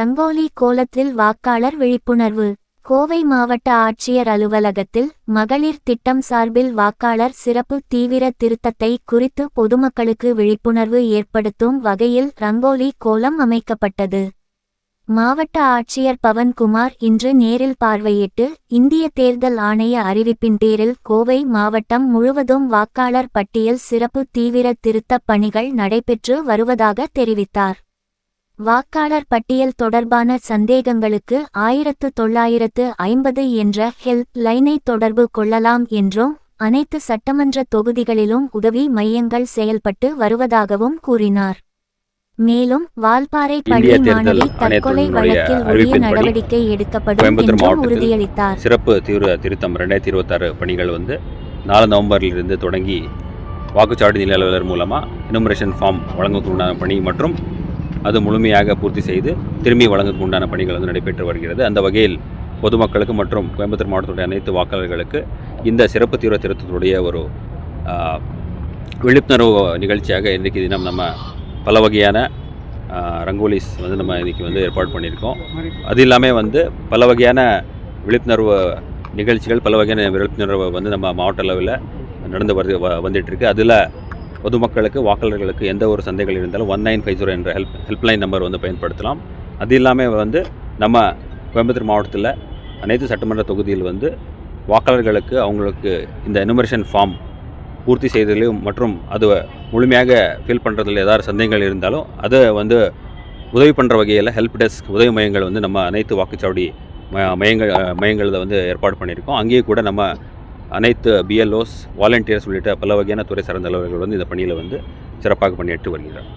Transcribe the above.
ரங்கோலி கோலத்தில் வாக்காளர் விழிப்புணர்வு. கோவை மாவட்ட ஆட்சியர் அலுவலகத்தில் மகளிர் திட்டம் சார்பில் வாக்காளர் சிறப்பு தீவிர திருத்தத்தை குறித்து பொதுமக்களுக்கு விழிப்புணர்வு ஏற்படுத்தும் வகையில் ரங்கோலி கோலம் அமைக்கப்பட்டது. மாவட்ட ஆட்சியர் பவன்குமார் இன்று நேரில் பார்வையிட்டு இந்திய தேர்தல் ஆணைய அறிவிப்பின் பேரில் கோவை மாவட்டம் முழுவதும் வாக்காளர் பட்டியல் சிறப்பு தீவிர திருத்தப் பணிகள் நடைபெற்று வருவதாக தெரிவித்தார். வாக்காளர் பட்டியல் தொடர்பான சந்தேகங்களுக்கு 1950 என்ற ஹெல்ப் லைனை தொடர்பு கொள்ளலாம் என்றும் அனைத்து சட்டமன்ற தொகுதிகளிலும் உதவி மையங்கள் செயல்பட்டு வருவதாகவும் கூறினார். மேலும் வால்பாறை பள்ளி மாணவி தற்கொலை வழக்கில் உரிய நடவடிக்கை எடுக்கப்படும் என்றும் உறுதியளித்தார். சிறப்பு தீவிர திருத்தம் 2026 பணிகள் 4 நவம்பரிலிருந்து தொடங்கி வாக்குச்சாவடி நிலை அலுவலர் மூலமாக எனுமரேஷன் ஃபார்ம் வழங்குவதற்கு உண்டான பணி மற்றும் அது முழுமையாக பூர்த்தி செய்து திரும்பி வழங்குவதற்கு உண்டான பணிகள் நடைபெற்று வருகிறது. அந்த வகையில் பொதுமக்களுக்கு மற்றும் கோயம்புத்தூர் மாவட்டத்துடைய அனைத்து வாக்காளர்களுக்கு இந்த சிறப்பு தீவிர திருத்தத்துடைய ஒரு விழிப்புணர்வு நிகழ்ச்சியாக இன்றைக்கு தினம் நம்ம பல வகையான ரங்கோலிஸ் நம்ம இன்றைக்கி ஏற்பாடு பண்ணியிருக்கோம். அது இல்லாமல் பல வகையான விழிப்புணர்வு நிகழ்ச்சிகள் பல வகையான விழிப்புணர்வு நம்ம மாவட்ட அளவில் நடந்து வந்துட்டுருக்கு. அதில் பொதுமக்களுக்கு வாக்காளர்களுக்கு எந்த ஒரு சந்தேகங்கள் இருந்தாலும் 1950 என்ற ஹெல்ப்லைன் நம்பர் பயன்படுத்தலாம். அது இல்லாமல் நம்ம கோயம்புத்தூர் மாவட்டத்தில் அனைத்து சட்டமன்ற தொகுதியில் வாக்காளர்களுக்கு அவங்களுக்கு இந்த எனுமரேஷன் ஃபார்ம் பூர்த்தி செய்ததிலும் மற்றும் அது முழுமையாக ஃபில் பண்ணுறதுல ஏதாவது சந்தேகங்கள் இருந்தாலும் அதை உதவி பண்ணுற வகையில் ஹெல்ப் டெஸ்க் உதவி மையங்கள் நம்ம அனைத்து வாக்குச்சாவடி மையங்களில் ஏற்பாடு பண்ணியிருக்கோம். அங்கேயே கூட நம்ம அனைத்து பிஎல்ஓஸ் வாலண்டியர்ஸ் உள்ளிட்ட பல வகையான துறை சார்ந்த அலுவலர்கள் இந்த பணியில் சிறப்பாக பணியாற்றி வருகிறார்.